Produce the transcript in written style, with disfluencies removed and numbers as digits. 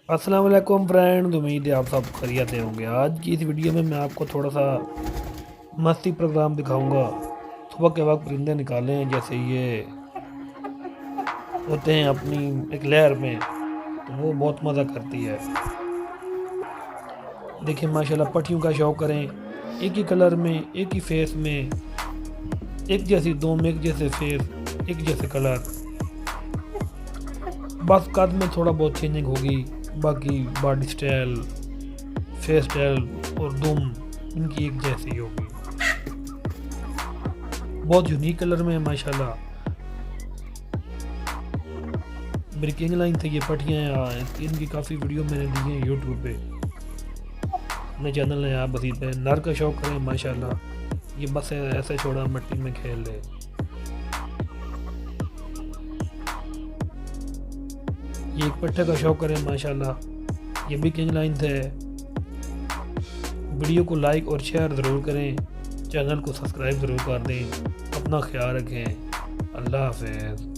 अस्सलाम वालेकुम फ्रेंड, उम्मीद है आप सब खैरियत से होंगे। आज की इस वीडियो में मैं आपको थोड़ा सा मस्ती प्रोग्राम दिखाऊंगा। सुबह के वक्त परिंदे निकाले हैं, जैसे ये होते हैं अपनी एक लहर में, तो वो बहुत मज़ा करती है। देखिए माशाल्लाह, पट्टियों का शौक करें, एक ही कलर में, एक ही फेस में, एक जैसी दोम, एक जैसे फेस, एक जैसे कलर। बस कद में थोड़ा बहुत चेंजिंग होगी, बाकी बॉडी स्टाइल, फेस स्टाइल और दुम इनकी एक जैसी होगी। बहुत यूनिक कलर में है माशाल्लाह। मेरी किंग लाइन से ये पट्टियाँ हैं, इनकी काफ़ी वीडियो मैंने दी हैं यूट्यूब पे। अपने चैनल है आप बसीत पे नर का शौक करें माशाल्लाह, ये बस ऐसे छोड़ा मिट्टी में खेल ले। ये एक पट्टे का शौक करें माशाल्लाह, ये भी किंग लाइन से है। वीडियो को लाइक और शेयर ज़रूर करें, चैनल को सब्सक्राइब ज़रूर कर दें। अपना ख्याल रखें। अल्लाह हाफ़िज़।